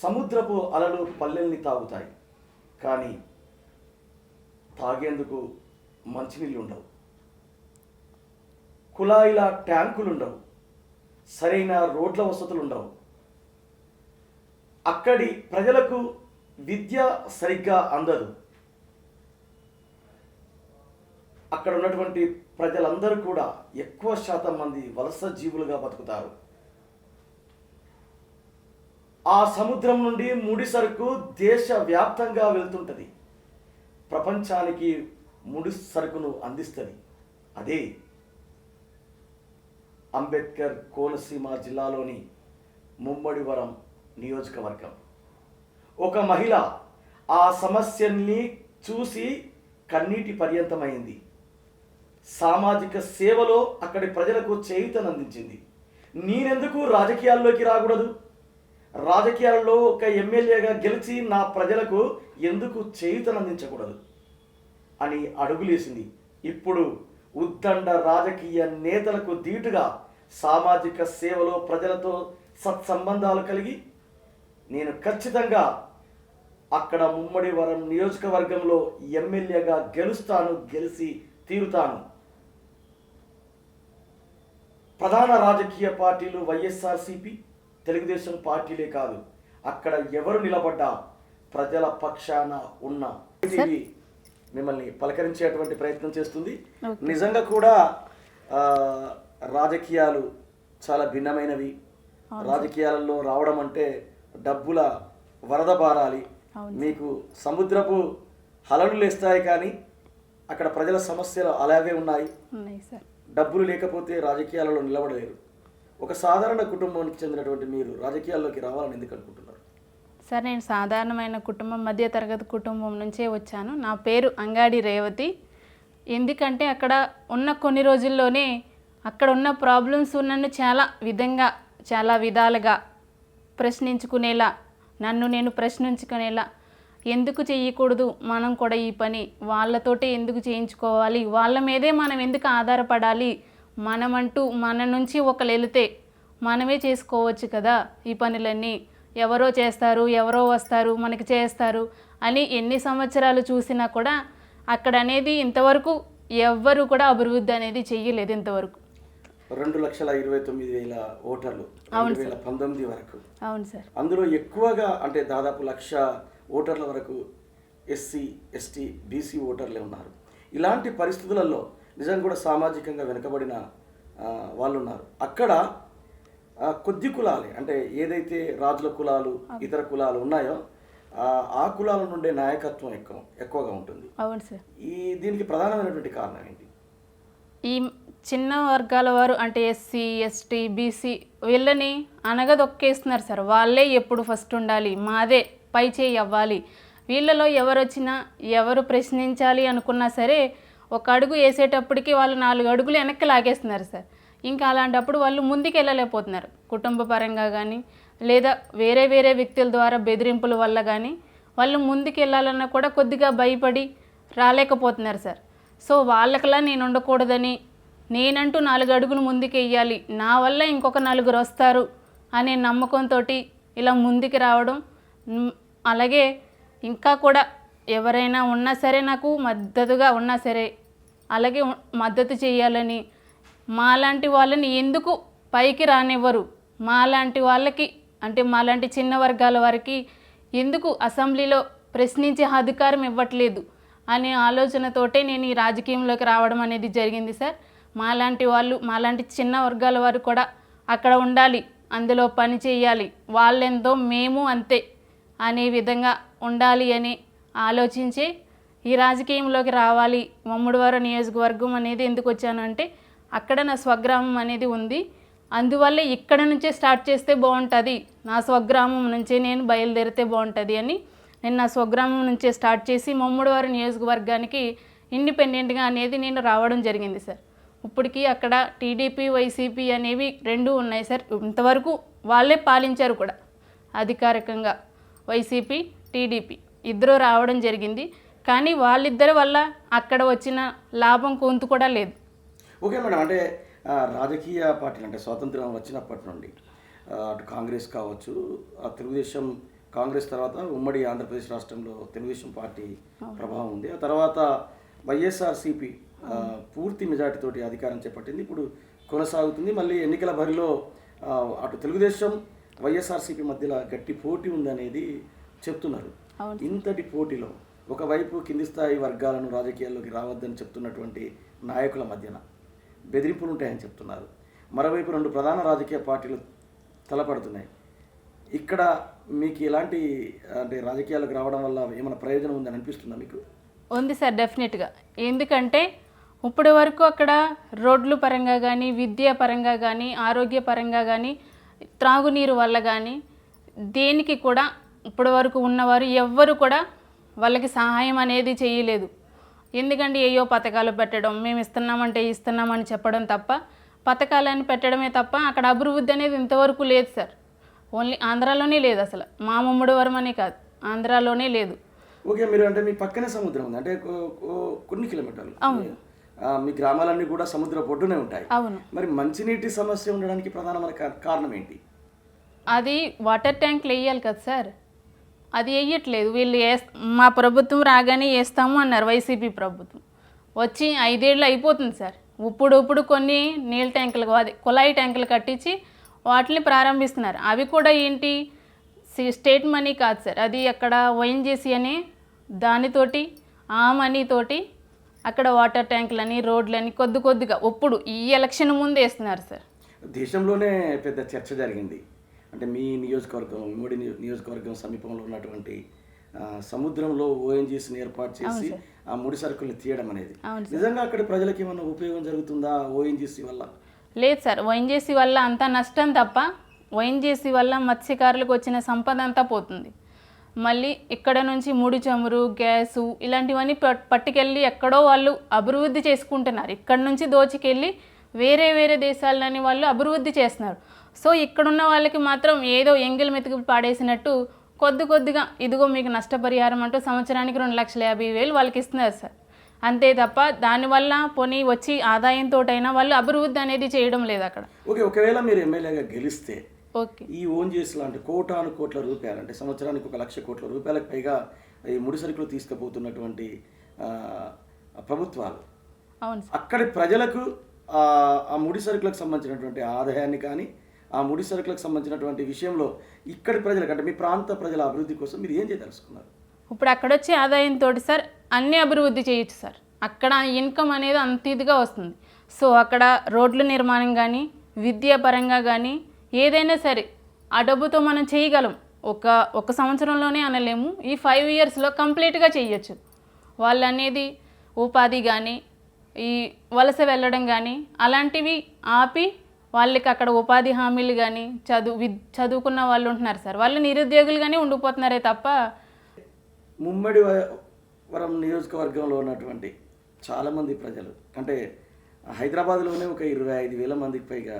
సముద్రపు అలలు పల్లెల్ని తాగుతాయి, కానీ తాగేందుకు మంచినీళ్ళు ఉండవు. కుళాయిల ట్యాంకులు ఉండవు, సరైన రోడ్ల వసతులు ఉండవు. అక్కడి ప్రజలకు విద్య సరిగ్గా అందదు. అక్కడ ఉన్నటువంటి ప్రజలందరూ కూడా ఎక్కువ శాతం మంది వలస జీవులుగా బతుకుతారు. ఆ సముద్రం నుండి ముడి సరుకు దేశవ్యాప్తంగా వెళ్తుంటుంది, ప్రపంచానికి ముడి సరుకును అందిస్తుంది. అదే అంబేద్కర్ కోనసీమ జిల్లాలోని ముమ్మడివరం నియోజకవర్గం. ఒక మహిళ ఆ సమస్యని చూసి కన్నీటి పర్యంతమైంది. సామాజిక సేవలో అక్కడి ప్రజలకు చేయూతనందించింది. నేనెందుకు రాజకీయాల్లోకి రాకూడదు, రాజకీయాల్లో ఒక ఎమ్మెల్యేగా గెలిచి నా ప్రజలకు ఎందుకు చేయూతనందించకూడదు అని అడుగులేసింది. ఇప్పుడు ఉద్దండ రాజకీయ నేతలకు ధీటుగా సామాజిక సేవలో ప్రజలతో సత్సంబంధాలు కలిగి నేను ఖచ్చితంగా అక్కడ ముమ్మడివరం నియోజకవర్గంలో ఎమ్మెల్యేగా గెలుస్తాను, గెలిచి తీరుతాను. ప్రధాన రాజకీయ పార్టీలు వైఎస్ఆర్సీపీ, తెలుగుదేశం పార్టీలే కాదు, అక్కడ ఎవరు నిలబడ్డా ప్రజల పక్షాన ఉన్న మిమ్మల్ని పలకరించేటువంటి ప్రయత్నం చేస్తుంది. నిజంగా కూడా రాజకీయాలు చాలా భిన్నమైనవి. రాజకీయాలలో రావడం అంటే డబ్బుల వరద పారాలి. మీకు సముద్రపు హలలు లేస్తాయి, కానీ అక్కడ ప్రజల సమస్యలు అలాగే ఉన్నాయి. డబ్బులు లేకపోతే రాజకీయాలలో నిలబడలేరు. ఒక సాధారణ కుటుంబానికి చెందినటువంటి మీరు రాజకీయాల్లోకి రావాలని ఎందుకు అనుకుంటున్నారు? సార్, నేను సాధారణమైన కుటుంబం, మధ్యతరగతి కుటుంబం నుంచే వచ్చాను. నా పేరు అంగాడి రేవతి. ఎందుకంటే అక్కడ ఉన్న కొన్ని రోజుల్లోనే అక్కడ ఉన్న ప్రాబ్లమ్స్ నన్ను చాలా విధాలుగా ప్రశ్నించుకునేలా, నన్ను నేను ప్రశ్నించుకునేలా, ఎందుకు చేయకూడదు మనం కూడా ఈ పని, వాళ్ళతోటే ఎందుకు చేయించుకోవాలి, వాళ్ళ మీదే మనం ఎందుకు ఆధారపడాలి, మనమంటూ మన నుంచి ఒకరు వెళితే మనమే చేసుకోవచ్చు కదా ఈ పనులన్నీ, ఎవరో చేస్తారు, ఎవరో వస్తారు మనకి చేస్తారు అని ఎన్ని సంవత్సరాలు చూసినా కూడా అక్కడ అనేది ఇంతవరకు ఎవ్వరు కూడా అభివృద్ధి అనేది చెయ్యలేదు ఇంతవరకు. 2,29,000 ఓటర్లు 2019 వరకు. అవును సార్. అందులో ఎక్కువగా అంటే దాదాపు 1,00,000 ఓటర్ల వరకు ఎస్సీ, ఎస్టీ, బీసీ ఓటర్లే ఉన్నారు. ఇలాంటి పరిస్థితులలో నిజంగా కూడా సామాజికంగా వెనుకబడిన వాళ్ళు ఉన్నారు. అక్కడ కొద్ది కులాలే, అంటే ఏదైతే రాజుల కులాలు, ఇతర కులాలు ఉన్నాయో ఆ కులాల నుండే నాయకత్వం ఎక్కువగా ఉంటుంది. అవును సార్. దీనికి ప్రధానమైనటువంటి కారణం ఏంటి? ఈ చిన్న వర్గాల వారు అంటే ఎస్సీ, ఎస్టీ, బీసీ వీళ్ళని అనగదొక్కేస్తున్నారు సార్. వాళ్ళే ఎప్పుడు ఫస్ట్ ఉండాలి, మాదే పై చేయి అవ్వాలి. వీళ్ళలో ఎవరు వచ్చినా, ఎవరు ప్రశ్నించాలి అనుకున్నా సరే ఒక అడుగు వేసేటప్పటికి వాళ్ళు 4 అడుగులు వెనక్కి లాగేస్తున్నారు సార్. ఇంకా అలాంటప్పుడు వాళ్ళు ముందుకు వెళ్ళలేకపోతున్నారు. కుటుంబ పరంగా కానీ లేదా వేరే వ్యక్తుల ద్వారా బెదిరింపుల వల్ల కానీ వాళ్ళు ముందుకు వెళ్ళాలన్నా కూడా కొద్దిగా భయపడి రాలేకపోతున్నారు సార్. సో వాళ్ళకలా నేను ఉండకూడదని, నేనంటూ 4 అడుగులు ముందుకు వెయ్యాలి, నా వల్ల ఇంకొక 4 వస్తారు అనే నమ్మకంతో ఇలా ముందుకు రావడం. అలాగే ఇంకా కూడా ఎవరైనా ఉన్నా సరే, నాకు మద్దతుగా ఉన్నా సరే అలాగే మద్దతు చేయాలని, మాలాంటి వాళ్ళని ఎందుకు పైకి రానివ్వరు, మాలాంటి వాళ్ళకి అంటే మాలాంటి చిన్న వర్గాల వారికి ఎందుకు అసెంబ్లీలో ప్రశ్నించే అధికారం ఇవ్వట్లేదు అనే ఆలోచనతోటే నేను ఈ రాజకీయంలోకి రావడం అనేది జరిగింది సార్. మాలాంటి వాళ్ళు, మాలాంటి చిన్న వర్గాల వారు కూడా అక్కడ ఉండాలి, అందులో పని చేయాలి, వాళ్ళెంతో మేము అంతే అనే విధంగా ఉండాలి అని ఆలోచించి ఈ రాజకీయంలోకి రావాలి. ముమ్మడివరం నియోజకవర్గం అనేది ఎందుకు వచ్చాను అంటే అక్కడ నా స్వగ్రామం అనేది ఉంది, అందువల్ల ఇక్కడ నుంచే స్టార్ట్ చేస్తే బాగుంటుంది, నా స్వగ్రామం నుంచే నేను బయలుదేరితే బాగుంటుంది అని నేను నా స్వగ్రామం నుంచే స్టార్ట్ చేసి ముమ్మడివరం నియోజకవర్గానికి ఇండిపెండెంట్గా అనేది నేను రావడం జరిగింది సార్. ఇప్పటికీ అక్కడ టీడీపీ, వైసీపీ అనేవి 2 ఉన్నాయి సార్. ఇంతవరకు వాళ్ళే పాలించారు కూడా అధికారికంగా. వైసీపీ, టీడీపీ ఇద్దరు రావడం జరిగింది, కానీ వాళ్ళిద్దరి వల్ల అక్కడ వచ్చిన లాభం కొంత కూడా లేదు. ఓకే మేడం, అంటే రాజకీయ పార్టీలు అంటే స్వాతంత్రం వచ్చినప్పటి నుండి అటు కాంగ్రెస్ కావచ్చు, తెలుగుదేశం కాంగ్రెస్ తర్వాత ఉమ్మడి ఆంధ్రప్రదేశ్ రాష్ట్రంలో తెలుగుదేశం పార్టీ ప్రభావం ఉంది. ఆ తర్వాత వైఎస్ఆర్సీపీ పూర్తి మెజార్టీతోటి అధికారం చేపట్టింది. ఇప్పుడు కొనసాగుతుంది. మళ్ళీ ఎన్నికల బరిలో అటు తెలుగుదేశం వైఎస్ఆర్సీపీ మధ్యలో గట్టి పోటీ ఉందనేది చెప్తున్నారు. ఇంతటి పోటీలో ఒకవైపు కింది స్థాయి వర్గాలను రాజకీయాల్లోకి రావద్దని చెప్తున్నటువంటి నాయకుల మధ్యన బెదిరింపులు ఉంటాయని చెప్తున్నారు. మరోవైపు రెండు ప్రధాన రాజకీయ పార్టీలు తలపడుతున్నాయి. ఇక్కడ మీకు ఎలాంటి అంటే రాజకీయాలకు రావడం వల్ల ఏమైనా ప్రయోజనం ఉందని అనిపిస్తుందా మీకు? ఉంది సార్, డెఫినెట్గా. ఎందుకంటే ఇప్పటి వరకు అక్కడ రోడ్లు పరంగా కానీ, విద్యా పరంగా కానీ, ఆరోగ్య పరంగా కానీ, త్రాగునీరు వల్ల కానీ దేనికి కూడా ఇప్పటి వరకు ఉన్నవారు ఎవ్వరు కూడా వాళ్ళకి సహాయం అనేది చేయలేదు. ఎందుకంటే ఏయో పథకాలు పెట్టడం, మేము ఇస్తున్నామంటే ఇస్తున్నామని చెప్పడం తప్ప, పథకాలని పెట్టడమే తప్ప అక్కడ అభివృద్ధి అనేది ఇంతవరకు లేదు సార్. ఓన్లీ ఆంధ్రాలోనే లేదు, అసలు మా ముమ్మడి వరం అనే కాదు, ఆంధ్రాలోనే లేదు. ఓకే, మీరు అంటే మీ పక్కనే సముద్రం ఉంది, అంటే కొన్ని కిలోమీటర్లు. మీ గ్రామాలన్నీ కూడా సముద్ర ఒడ్డునే ఉంటాయి. అవును. మరి మంచినీటి సమస్య ఉండడానికి ప్రధానమైన కారణం ఏంటి? అది వాటర్ ట్యాంక్లు వేయాలి కదా సార్, అది వేయట్లేదు వీళ్ళు. మా ప్రభుత్వం రాగానే వేస్తాము అన్నారు వైసీపీ ప్రభుత్వం. వచ్చి 5 ఏళ్ళు అయిపోతుంది సార్. ఇప్పుడు కొన్ని నీళ్ళ ట్యాంకులు, అది కుళాయి ట్యాంకులు కట్టించి వాటిని ప్రారంభిస్తున్నారు. అవి కూడా ఏంటి, స్టేట్ మనీ కాదు సార్, అది అక్కడ ఓఎన్జీసీ అనే దానితోటి ఆ మనీతోటి అక్కడ వాటర్ ట్యాంకులని, రోడ్లని కొద్దిగా ఇప్పుడు ఈ ఎలక్షన్ ముందు వేస్తున్నారు సార్. దేశంలోనే పెద్ద చర్చ జరిగింది. అంటే మీ నియోజకవర్గం, ఉమ్మడి నియోజకవర్గం సమీపంలో ఉన్నటువంటి సముద్రంలో ఓఎన్జీసీని ఏర్పాటు చేసి ఆ ముడి సరుకుల్ని తీయడం అనేది నిజంగా అక్కడ ప్రజలకి ఏమైనా ఉపయోగం జరుగుతుందా ఓఎన్జీసీ వల్ల? లేదు సార్, ఓఎన్జీసీ వల్ల అంతా నష్టం తప్ప, ఓఎన్జీసీ వల్ల మత్స్యకారులకు వచ్చిన సంపద అంతా పోతుంది. మళ్ళీ ఇక్కడ నుంచి ముడి చమురు, గ్యాసు ఇలాంటివన్నీ పట్టుకెళ్ళి ఎక్కడో వాళ్ళు అభివృద్ధి చేసుకుంటున్నారు. ఇక్కడ నుంచి దోచుకెళ్ళి వేరే దేశాలని వాళ్ళు అభివృద్ధి చేస్తున్నారు. సో ఇక్కడున్న వాళ్ళకి మాత్రం ఏదో ఎంగిల్ మెతుకు పాడేసినట్టు కొద్దిగా ఇదిగో మీకు నష్టపరిహారం అంటూ సంవత్సరానికి 2,50,000 వాళ్ళకి ఇస్తున్నారు సార్. అంతే తప్ప దానివల్ల పోనీ వచ్చి ఆదాయంతోటైనా వాళ్ళు అభివృద్ధి అనేది చేయడం లేదు అక్కడ. ఓకే, ఒకవేళ మీరు ఎమ్మెల్యేగా గెలిస్తే ఓకే, ఈ ఓఎన్జీసీ లాంటి కోటాను కోట్ల రూపాయలు, అంటే సంవత్సరానికి 1,00,000 కోట్ల రూపాయలకు పైగా ఈ ముడి సరుకులు తీసుకుపోతున్నటువంటి ప్రభుత్వాలు, అవును, అక్కడి ప్రజలకు ఆ ముడి సరుకులకు సంబంధించినటువంటి ఆదాయాన్ని కానీ, ఆ ముడి సరుకులకు సంబంధించినటువంటి విషయంలో ఇక్కడి ప్రజలకు, అంటే మీ ప్రాంత ప్రజల అభివృద్ధి కోసం మీరు ఏం చేయదలుచుకున్నారు? ఇప్పుడు అక్కడ వచ్చే ఆదాయంతో సార్ అన్ని అభివృద్ధి చేయొచ్చు సార్. అక్కడ ఇన్కమ్ అనేది అంత ఇదిగా వస్తుంది. సో అక్కడ రోడ్ల నిర్మాణం కానీ, విద్యా పరంగా కానీ ఏదైనా సరే ఆ డబ్బుతో మనం చేయగలం. ఒక సంవత్సరంలోనే అనలేము, ఈ 5 ఇయర్స్లో కంప్లీట్గా చేయొచ్చు. వాళ్ళు అనేది ఉపాధి కానీ, ఈ వలస వెళ్ళడం కానీ అలాంటివి ఆపి వాళ్ళకి అక్కడ ఉపాధి హామీలు కానీ, చదువుకున్న వాళ్ళు ఉంటున్నారు సార్, వాళ్ళు నిరుద్యోగులుగానే ఉండిపోతున్నారే తప్ప. ముమ్మడి వరం నియోజకవర్గంలో ఉన్నటువంటి చాలామంది ప్రజలు, అంటే హైదరాబాద్లోనే ఒక 25,000 మందికి పైగా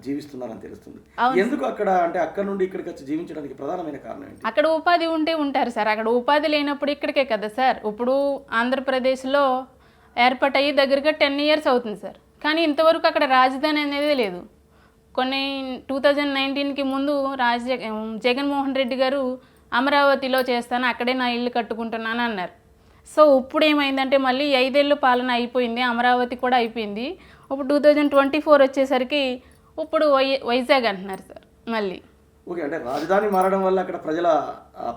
జీవిస్తున్నారని తెలుస్తుంది. ఎందుకు అక్కడ, అంటే అక్కడ నుండి ఇక్కడికి వచ్చి జీవించడానికి ప్రధానమైన కారణం ఏంటి? అక్కడ ఉపాధి ఉంటే ఉంటారు సార్. అక్కడ ఉపాధి లేనప్పుడు ఇక్కడికే కదా సార్. ఇప్పుడు ఆంధ్రప్రదేశ్లో ఏర్పాటయ్యి దగ్గరగా 10 ఇయర్స్ అవుతుంది సార్, కానీ ఇంతవరకు అక్కడ రాజధాని అనేది లేదు. 2019కి ముందు జగన్మోహన్ రెడ్డి గారు అమరావతిలో చేస్తాను, అక్కడే నా ఇల్లు కట్టుకుంటున్నాను అన్నారు. సో ఇప్పుడు ఏమైందంటే మళ్ళీ 5 ఏళ్ళు పాలన అయిపోయింది, అమరావతి కూడా అయిపోయింది. ఇప్పుడు 2024 వచ్చేసరికి ఇప్పుడు వైజాగ్ అంటున్నారు సార్ మళ్ళీ. ఓకే, అంటే రాజధాని మారడం వల్ల అక్కడ ప్రజల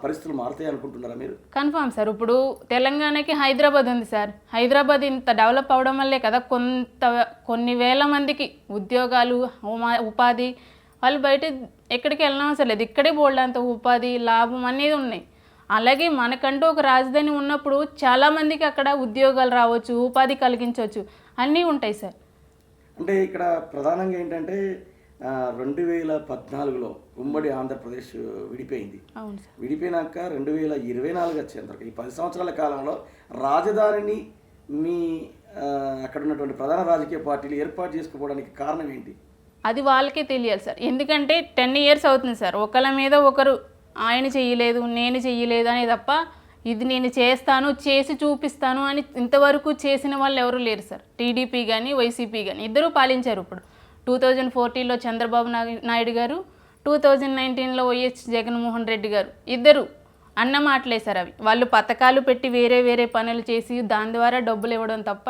పరిస్థితులు మారుతాయి అనుకుంటున్నారా మీరు? Confirm sir. ఇప్పుడు తెలంగాణకి హైదరాబాద్ ఉంది సార్. హైదరాబాద్ ఇంత డెవలప్ అవడం వల్లే కదా కొన్ని వేల మందికి ఉద్యోగాలు, ఉపాధి, వాళ్ళు బయట ఎక్కడికి వెళ్ళడం అసలు లేదు, ఇక్కడే బోల్డంత ఉపాధి, లాభం అనేది ఉన్నాయి. అలాగే మనకంటూ ఒక రాజధాని ఉన్నప్పుడు చాలామందికి అక్కడ ఉద్యోగాలు రావచ్చు, ఉపాధి కలిగించవచ్చు, అన్నీ ఉంటాయి సార్. అంటే ఇక్కడ ప్రధానంగా ఏంటంటే 2014లో ఉమ్మడి ఆంధ్రప్రదేశ్ విడిపోయింది. అవును సార్. విడిపోయినాక 2024 వచ్చేందుకు ఈ 10 సంవత్సరాల కాలంలో రాజధానిని మీ అక్కడ ఉన్నటువంటి ప్రధాన రాజకీయ పార్టీలు ఏర్పాటు చేసుకోవడానికి కారణం ఏంటి? అది వాళ్ళకే తెలియాలి సార్. ఎందుకంటే 10 ఇయర్స్ అవుతుంది సార్, ఒకళ్ళ మీద ఒకరు ఆయన చెయ్యలేదు, నేను చెయ్యలేదు అనే తప్ప ఇది నేను చేస్తాను, చేసి చూపిస్తాను అని ఇంతవరకు చేసిన వాళ్ళు ఎవరు లేరు సార్. టీడీపీ కానీ వైసీపీ కానీ ఇద్దరూ పాలించారు. ఇప్పుడు 2014లో చంద్రబాబు నాయుడు గారు, 2019లో వైఎస్ జగన్మోహన్ రెడ్డి గారు ఇద్దరు అన్న మాటలే సార్ అవి. వాళ్ళు పథకాలు పెట్టి వేరే వేరే పనులు చేసి దాని ద్వారా డబ్బులు ఇవ్వడం తప్ప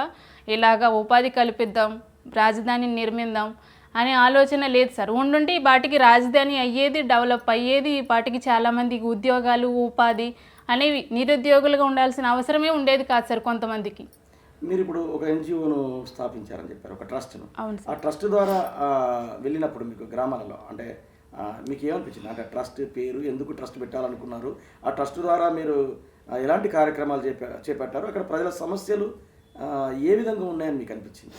ఇలాగా ఉపాధి కల్పిద్దాం, రాజధానిని నిర్మిద్దాం అనే ఆలోచన లేదు సార్. ఉండుంటే ఈ పాటికి రాజధాని అయ్యేది, డెవలప్ అయ్యేది, ఈ పాటికి చాలామందికి ఉద్యోగాలు, ఉపాధి అనేవి, నిరుద్యోగులుగా ఉండాల్సిన అవసరమే ఉండేది కాదు సార్ కొంతమందికి. మీరు ఇప్పుడు ఒక ఎన్జిఓను స్థాపించారని చెప్పారు, ఒక ట్రస్ట్ను. అవును ఆ సార్. ట్రస్ట్ ద్వారా వెళ్ళినప్పుడు మీకు గ్రామాలలో అంటే మీకు ఏమనిపించింది? అంటే ట్రస్ట్ పేరు ఎందుకు ట్రస్ట్ పెట్టాలనుకున్నారు? ఆ ట్రస్ట్ ద్వారా మీరు ఎలాంటి కార్యక్రమాలు చేపట్టారు? అక్కడ ప్రజల సమస్యలు ఏ విధంగా ఉన్నాయని మీకు అనిపించింది?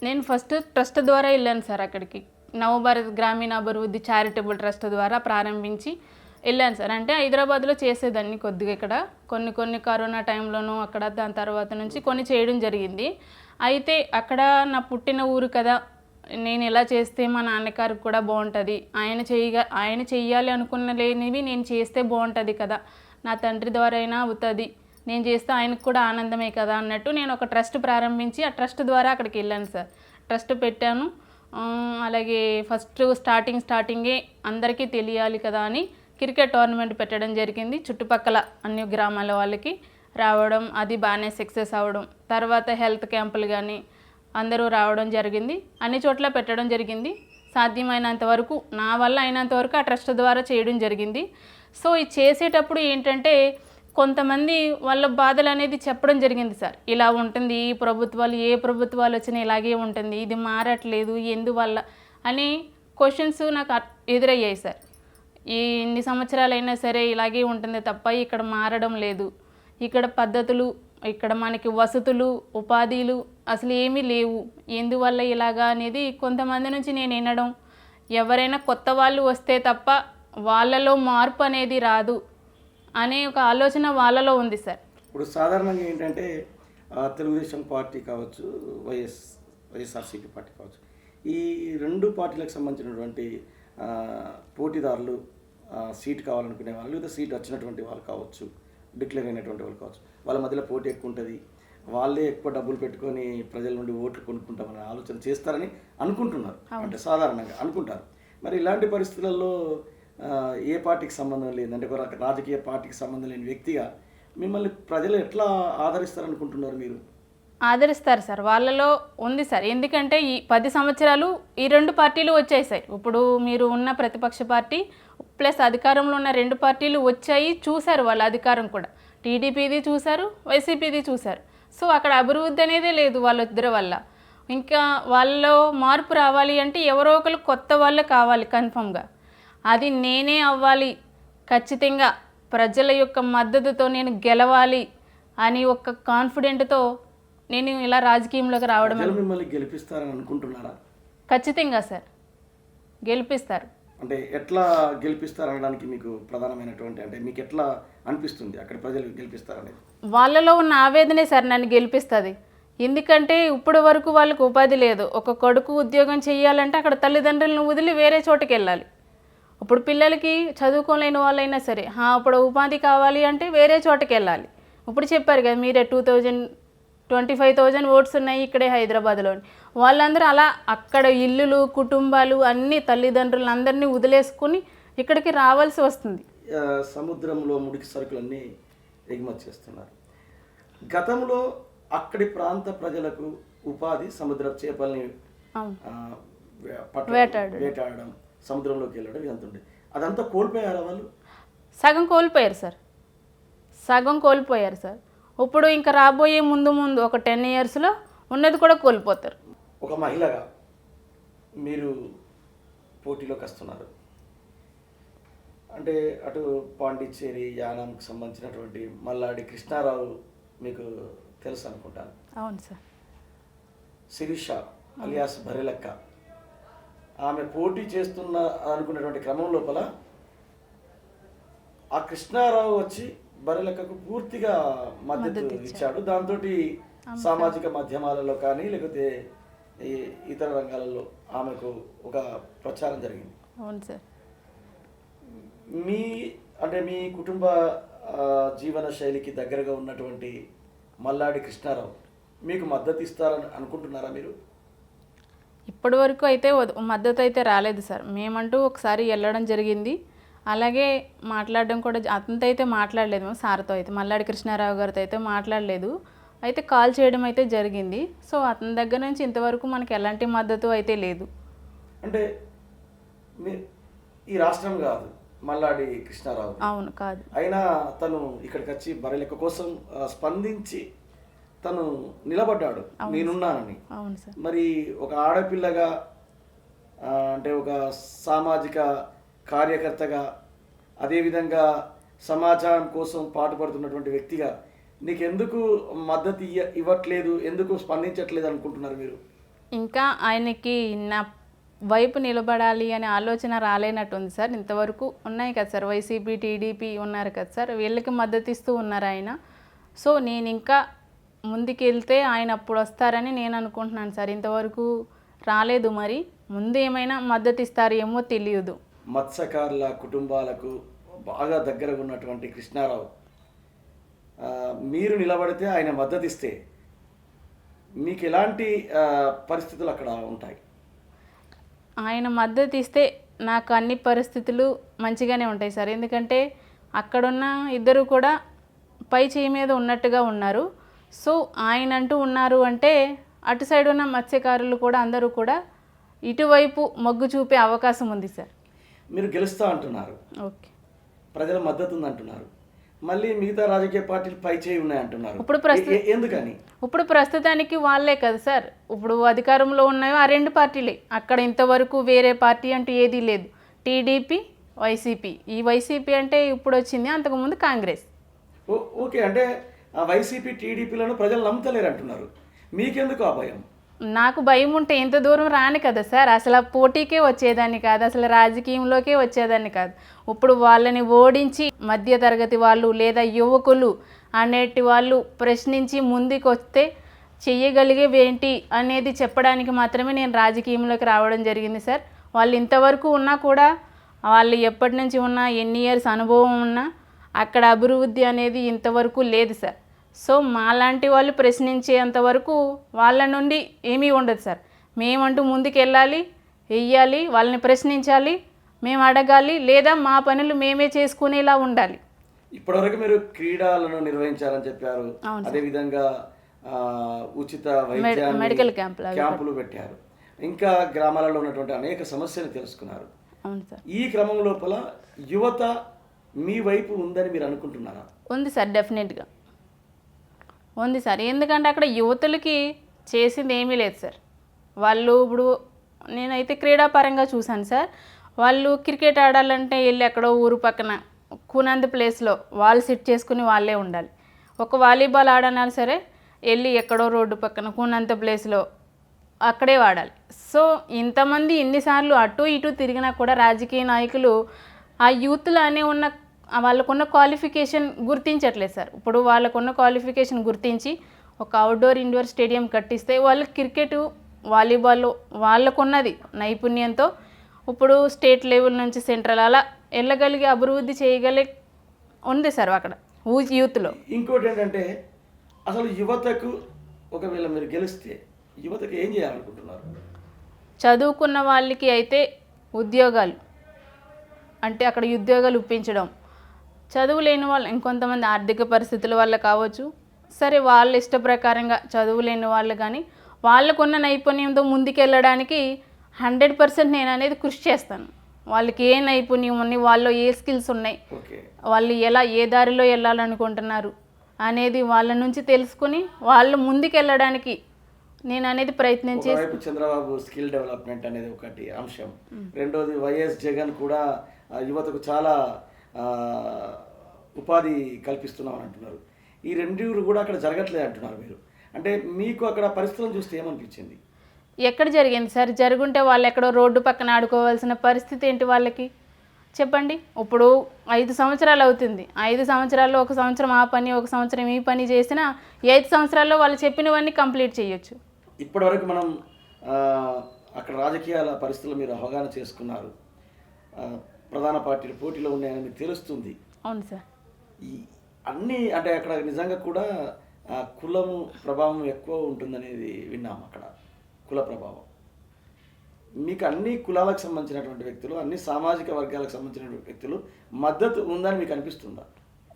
నేను ఫస్ట్ ట్రస్ట్ ద్వారా వెళ్ళాను సార్ అక్కడికి. నవభారత్ గ్రామీణ అభివృద్ధి చారిటబుల్ ట్రస్ట్ ద్వారా ప్రారంభించి వెళ్ళాను సార్. అంటే హైదరాబాద్లో చేసేదాన్ని కొద్దిగా, ఇక్కడ కొన్ని కరోనా టైంలోనూ అక్కడ, దాని తర్వాత నుంచి కొన్ని చేయడం జరిగింది. అయితే అక్కడ నా పుట్టిన ఊరు కదా, నేను ఎలా చేస్తే మా నాన్నగారికి కూడా బాగుంటుంది, ఆయన చెయ్యాలి అనుకున్న లేనివి నేను చేస్తే బాగుంటుంది కదా, నా తండ్రి ద్వారా అయినా అవుతుంది, నేను చేస్తే ఆయనకు కూడా ఆనందమే కదా అన్నట్టు నేను ఒక ట్రస్ట్ ప్రారంభించి ఆ ట్రస్ట్ ద్వారా అక్కడికి వెళ్ళాను సార్. ట్రస్ట్ పెట్టాను. అలాగే ఫస్ట్ స్టార్టింగే అందరికీ తెలియాలి కదా అని క్రికెట్ టోర్నమెంట్ పెట్టడం జరిగింది. చుట్టుపక్కల అన్ని గ్రామాల వాళ్ళకి రావడం, అది బాగానే సక్సెస్ అవ్వడం. తర్వాత హెల్త్ క్యాంపులు కానీ అందరూ రావడం జరిగింది. అన్ని చోట్ల పెట్టడం జరిగింది. సాధ్యమైనంత వరకు, నా వల్ల అయినంత వరకు ఆ ట్రస్ట్ ద్వారా చేయడం జరిగింది. సో ఇది చేసేటప్పుడు ఏంటంటే కొంతమంది వాళ్ళ బాధలు అనేది చెప్పడం జరిగింది సార్. ఇలా ఉంటుంది, ఈ ప్రభుత్వాలు ఏ ప్రభుత్వాలు వచ్చినా ఇలాగే ఉంటుంది, ఇది మారట్లేదు, ఎందువల్ల అని క్వశ్చన్స్ నాకు ఎదురయ్యాయి సార్. ఈ ఇన్ని సంవత్సరాలైనా సరే ఇలాగే ఉంటుంది తప్ప ఇక్కడ మారడం లేదు, ఇక్కడ పద్ధతులు, ఇక్కడ మనకి వసతులు, ఉపాధిలు అసలు ఏమీ లేవు, ఎందువల్ల ఇలాగా అనేది కొంతమంది నుంచి నేను వినడం. ఎవరైనా కొత్త వాళ్ళు వస్తే తప్ప వాళ్ళలో మార్పు అనేది రాదు అనే ఒక ఆలోచన వాళ్ళలో ఉంది సార్. ఇప్పుడు సాధారణంగా ఏంటంటే తెలుగుదేశం పార్టీ కావచ్చు, వైఎస్ఆర్సీపీ పార్టీ కావచ్చు, ఈ రెండు పార్టీలకు సంబంధించినటువంటి పోటీదారులు సీట్ కావాలనుకునే వాళ్ళు, లేదా సీట్ వచ్చినటువంటి వాళ్ళు కావచ్చు, డిక్లేర్ అయినటువంటి వాళ్ళు కావచ్చు, వాళ్ళ మధ్యలో పోటీ ఎక్కువ ఉంటుంది, వాళ్ళే ఎక్కువ డబ్బులు పెట్టుకొని ప్రజల నుండి ఓట్లు కొనుక్కుంటామని ఆలోచన చేస్తారని అనుకుంటున్నారు. అంటే సాధారణంగా అనుకుంటారు. మరి ఇలాంటి పరిస్థితులలో ఏ పార్టీకి సంబంధం లేదంటే ఒక రాజకీయ పార్టీకి సంబంధం లేని వ్యక్తిగా మిమ్మల్ని ప్రజలు ఎట్లా ఆదరిస్తారనుకుంటున్నారు మీరు? ఆదరిస్తారు సార్, వాళ్ళలో ఉంది సార్. ఎందుకంటే ఈ 10 సంవత్సరాలు ఈ రెండు పార్టీలు వచ్చేసాయి. ఇప్పుడు మీరు ఉన్న ప్రతిపక్ష పార్టీ ప్లస్ అధికారంలో ఉన్న రెండు పార్టీలు వచ్చాయి, చూశారు వాళ్ళ అధికారం కూడా. టీడీపీది చూశారు, వైసీపీది చూశారు. సో అక్కడ అభివృద్ధి అనేదే లేదు వాళ్ళిద్దరి వల్ల. ఇంకా వాళ్ళలో మార్పు రావాలి అంటే ఎవరో ఒకరు కొత్త వాళ్ళు కావాలి కన్ఫర్మ్గా. అది నేనే అవ్వాలి, ఖచ్చితంగా ప్రజల యొక్క మద్దతుతో నేను గెలవాలి అని ఒక కాన్ఫిడెంట్తో నేను ఇలా రాజకీయంలోకి రావడం. మిమ్మల్ని గెలిపిస్తారని అనుకుంటున్నారా? ఖచ్చితంగా సార్, గెలిపిస్తారు. అంటే ఎట్లా గెలిపిస్తారు అనడానికి మీకు ప్రధానమైనటువంటి, అంటే మీకు ఎట్లా అనిపిస్తుంది అక్కడ ప్రజలు గెలిపిస్తారనేది? వాళ్ళలో ఉన్న ఆవేదనే సార్ నన్ను గెలిపిస్తుంది. ఎందుకంటే ఇప్పటి వరకు వాళ్ళకు ఉపాధి లేదు. ఒక కొడుకు ఉద్యోగం చేయాలంటే అక్కడ తల్లిదండ్రులను వదిలి వేరే చోటుకి వెళ్ళాలి. ఇప్పుడు పిల్లలకి చదువుకోలేని వాళ్ళైనా సరే ఇప్పుడు ఉపాధి కావాలి అంటే వేరే చోటుకి వెళ్ళాలి. ఇప్పుడు చెప్పారు కదా మీరే 25,000 ఓట్స్ ఉన్నాయి ఇక్కడే హైదరాబాద్లో. వాళ్ళందరూ అలా అక్కడ ఇల్లులు, కుటుంబాలు అన్ని తల్లిదండ్రులు అందరినీ వదిలేసుకుని ఇక్కడికి రావాల్సి వస్తుంది. సముద్రంలో ముడికి సరుకులన్నీ ఎగుమతి చేస్తున్నారు. గతంలో అక్కడి ప్రాంత ప్రజలకు ఉపాధి సముద్ర చేపల్ని వేటాడడం, సముద్రంలోకి వెళ్ళడం ఇదంతా ఉండేది. అదంతా కోల్పోయారా వాళ్ళు? సగం కోల్పోయారు సార్. ఇప్పుడు ఇంకా రాబోయే ముందు ఒక 10 ఇయర్స్లో ఉన్నది కూడా కోల్పోతారు. ఒక మహిళగా మీరు పోటీలోకి వస్తున్నారు అంటే అటు పాండిచ్చేరి, యానంకి సంబంధించినటువంటి మల్లాడి కృష్ణారావు మీకు తెలుసు అనుకుంటాను. అవును సార్. శిరీష అలియాస్ బరెలక్క, ఆమె పోటీ చేస్తున్న అనుకున్నటువంటి క్రమం లోపల ఆ కృష్ణారావు వచ్చి బరెలక్కకు పూర్తిగా మద్దతు ఇచ్చాడు. దాంతో సామాజిక మాధ్యమాలలో కానీ లేకపోతే ఇతర రంగాలలో ఆమెకు ఒక ప్రచారం జరిగింది. అవును సార్. మీ కుటుంబ జీవన శైలికి దగ్గరగా ఉన్నటువంటి మల్లాడి కృష్ణారావు మీకు మద్దతు ఇస్తారని అనుకుంటున్నారా మీరు? ఇప్పటి వరకు అయితే మద్దతు అయితే రాలేదు సార్. మేమంటూ ఒకసారి వెళ్ళడం జరిగింది. అలాగే మాట్లాడడం కూడా అతనితో అయితే మాట్లాడలేదు, మేము సార్తో అయితే మల్లాడి కృష్ణారావు గారితో అయితే మాట్లాడలేదు. అయితే కాల్ చేయడం అయితే జరిగింది. సో అతని దగ్గర నుంచి ఇంతవరకు మనకి ఎలాంటి మద్దతు అయితే లేదు. అంటే మీ ఈ రాష్ట్రం కాదు మల్లాడి కృష్ణారావు, అవును కాదు. అయినా తను ఇక్కడికి వచ్చి బర్రెలెక్క కోసం స్పందించి తను నిలబడ్డాడు నేనున్నానని. అవును సార్. మరి ఒక ఆడపిల్లగా అంటే ఒక సామాజిక కార్యకర్తగా, అదేవిధంగా సమాజం కోసం పాటుపడుతున్నటువంటి వ్యక్తిగా నీకెందుకు మద్దతు ఇవ్వట్లేదు, ఎందుకు స్పందించట్లేదు అనుకుంటున్నారు మీరు? ఇంకా ఆయనకి నా వైపు నిలబడాలి అనే ఆలోచన రాలేనట్టుంది సార్. ఇంతవరకు ఉన్నాయి కదా సార్, వైసీపీ టీడీపీ ఉన్నారు కదా సార్, వీళ్ళకి మద్దతు ఇస్తూ ఉన్నారు ఆయన. సో నేను ఇంకా ముందుకెళ్తే ఆయన అప్పుడు వస్తారని నేను అనుకుంటున్నాను సార్. ఇంతవరకు రాలేదు, మరి ముందు ఏమైనా మద్దతు ఇస్తారేమో తెలియదు. మత్స్యకారుల కుటుంబాలకు బాగా దగ్గరగా ఉన్నటువంటి కృష్ణారావు మీరు నిలబడితే ఆయన మద్దతు ఇస్తే మీకు ఎలాంటి పరిస్థితులు అక్కడ ఉంటాయి? ఆయన మద్దతు ఇస్తే నాకు అన్ని పరిస్థితులు మంచిగానే ఉంటాయి సార్. ఎందుకంటే అక్కడున్న ఇద్దరు కూడా పై చేయి మీద ఉన్నట్టుగా ఉన్నారు. సో ఆయన అంటూ ఉన్నారు అంటే అటు సైడ్ ఉన్న మత్స్యకారులు కూడా అందరూ కూడా ఇటువైపు మొగ్గు చూపే అవకాశం ఉంది సార్. మీరు గెలుస్తా అంటున్నారు, ఓకే, ప్రజల మద్దతు ఉంది అంటున్నారు, మళ్ళీ మిగతా రాజకీయ పార్టీలు పై చేయి ఉన్నాయి అంటున్నారు. ఎందుకని? ఇప్పుడు ప్రస్తుతానికి వాళ్ళే కదా సార్, ఇప్పుడు అధికారంలో ఉన్నాయో ఆ రెండు పార్టీలే. అక్కడ ఇంతవరకు వేరే పార్టీ అంటూ ఏదీ లేదు. TDP, YCP. ఈ వైసీపీ అంటే ఇప్పుడు వచ్చింది, అంతకుముందు కాంగ్రెస్. ఓకే, అంటే వైసీపీ టీడీపీలను ప్రజలు నమ్ముతలేరు అంటున్నారు, మీకెందుకు ఆ భయం? నాకు భయం ఉంటే ఇంత దూరం రాని కదా సార్, అసలు ఆ పోటీకే వచ్చేదాన్ని కాదు, అసలు రాజకీయంలోకే వచ్చేదాన్ని కాదు. ఇప్పుడు వాళ్ళని ఓడించి మధ్య తరగతి వాళ్ళు లేదా యువకులు అనేటి వాళ్ళు ప్రశ్నించి ముందుకు వస్తే చెయ్యగలిగేవి ఏంటి అనేది చెప్పడానికి మాత్రమే నేను రాజకీయంలోకి రావడం జరిగింది సార్. వాళ్ళు ఇంతవరకు ఉన్నా కూడా, వాళ్ళు ఎప్పటి నుంచి ఉన్నా, ఎన్ని ఇయర్స్ అనుభవం ఉన్నా అక్కడ అభివృద్ధి అనేది ఇంతవరకు లేదు సార్. సో మాలాంటి వాళ్ళు ప్రశ్నించేంత వరకు వాళ్ళ నుండి ఏమీ ఉండదు సార్. మేమంటూ ముందుకు వెళ్ళాలి, వెయ్యాలి, వాళ్ళని ప్రశ్నించాలి, మేము అడగాలి, లేదా మా పనులు మేమే చేసుకునేలా ఉండాలి. ఇప్పటివరకు మీరు క్రీడలను నిర్వహించాలని చెప్పారు, అదేవిధంగా ఉచిత మెడికల్ క్యాంపులు పెట్టారు, ఇంకా గ్రామాలలో ఉన్నటువంటి అనేక సమస్యలు తెలుసుకున్నారు. అవును సార్. ఈ క్రమం లోపల యువత మీ వైపు ఉందని మీరు అనుకుంటున్నారా? ఉంది సార్, డెఫినెట్గా ఉంది సార్. ఎందుకంటే అక్కడ యువతులకి చేసింది ఏమీ లేదు సార్. వాళ్ళు ఇప్పుడు నేనైతే క్రీడాపరంగా చూశాను సార్. వాళ్ళు క్రికెట్ ఆడాలంటే వెళ్ళి ఎక్కడో ఊరు పక్కన కూనంద ప్లేస్లో వాళ్ళు సెట్ చేసుకుని వాళ్ళే ఉండాలి. ఒక వాలీబాల్ ఆడనా సరే వెళ్ళి ఎక్కడో రోడ్డు పక్కన కూనంత ప్లేస్లో అక్కడే వాడాలి. సో ఇంతమంది ఇన్నిసార్లు అటు ఇటు తిరిగినా కూడా రాజకీయ నాయకులు ఆ యూత్లో అనే ఉన్న వాళ్ళకున్న క్వాలిఫికేషన్ గుర్తించట్లేదు సార్. ఇప్పుడు వాళ్ళకున్న క్వాలిఫికేషన్ గుర్తించి ఒక అవుట్డోర్ ఇండోర్ స్టేడియం కట్టిస్తే వాళ్ళు క్రికెట్, వాలీబాల్ వాళ్ళకున్నది నైపుణ్యంతో ఇప్పుడు స్టేట్ లెవెల్ నుంచి సెంట్రల్ అలా వెళ్ళగలిగే అభివృద్ధి ఉంది సార్ అక్కడ యూత్లో. ఇంకోటి ఏంటంటే అసలు యువతకు ఒకవేళ మీరు గెలిస్తే యువతకు ఏం చేయాలనుకుంటున్నారు? చదువుకున్న వాళ్ళకి అయితే ఉద్యోగాలు, అంటే అక్కడ ఉద్యోగాలు ఇప్పించడం. చదువు లేని వాళ్ళు ఇంకొంతమంది ఆర్థిక పరిస్థితుల వల్ల కావచ్చు, సరే వాళ్ళ ఇష్ట ప్రకారంగా చదువు లేని వాళ్ళు కానీ వాళ్ళకున్న నైపుణ్యంతో ముందుకెళ్ళడానికి 100% నేను అనేది కృషి చేస్తాను. వాళ్ళకి ఏ నైపుణ్యం ఉన్నాయి, వాళ్ళు ఏ స్కిల్స్ ఉన్నాయి, వాళ్ళు ఏ దారిలో వెళ్ళాలనుకుంటున్నారు అనేది వాళ్ళ నుంచి తెలుసుకుని వాళ్ళు ముందుకెళ్ళడానికి నేను అనేది ప్రయత్నం చేస్తాను. చంద్రబాబు స్కిల్ డెవలప్మెంట్ అనేది ఒకటి అంశం, రెండోది వైఎస్ జగన్ కూడా యువతకు చాలా ఉపాధి కల్పిస్తున్నాం అంటున్నారు. ఈ రెండూరు కూడా అక్కడ జరగట్లేదు అంటున్నారు మీరు. అంటే మీకు అక్కడ పరిస్థితులను చూస్తే ఏమనిపించింది? ఎక్కడ జరిగింది సార్? జరుగుంటే వాళ్ళు ఎక్కడో రోడ్డు పక్కన ఆడుకోవాల్సిన పరిస్థితి ఏంటి వాళ్ళకి చెప్పండి. ఇప్పుడు 5 సంవత్సరాలు అవుతుంది. 5 సంవత్సరాల్లో 1 సంవత్సరం ఆ పని, 1 సంవత్సరం ఈ పని చేసినా 5 సంవత్సరాల్లో వాళ్ళు చెప్పినవన్నీ కంప్లీట్ చేయొచ్చు. ఇప్పటివరకు మనం అక్కడ రాజకీయాల పరిస్థితులు మీరు అవగాహన చేసుకున్నారు, ప్రధాన పార్టీలు పోటీలో ఉన్నాయని మీకు తెలుస్తుంది. అవును సార్. ఈ అన్నీ అంటే అక్కడ నిజంగా కూడా కులము ప్రభావం ఎక్కువ ఉంటుందనేది విన్నాము. అక్కడ కుల ప్రభావం మీకు అన్ని కులాలకు సంబంధించినటువంటి వ్యక్తులు, అన్ని సామాజిక వర్గాలకు సంబంధించినటువంటి వ్యక్తులు మద్దతు ఉందని మీకు అనిపిస్తుందా?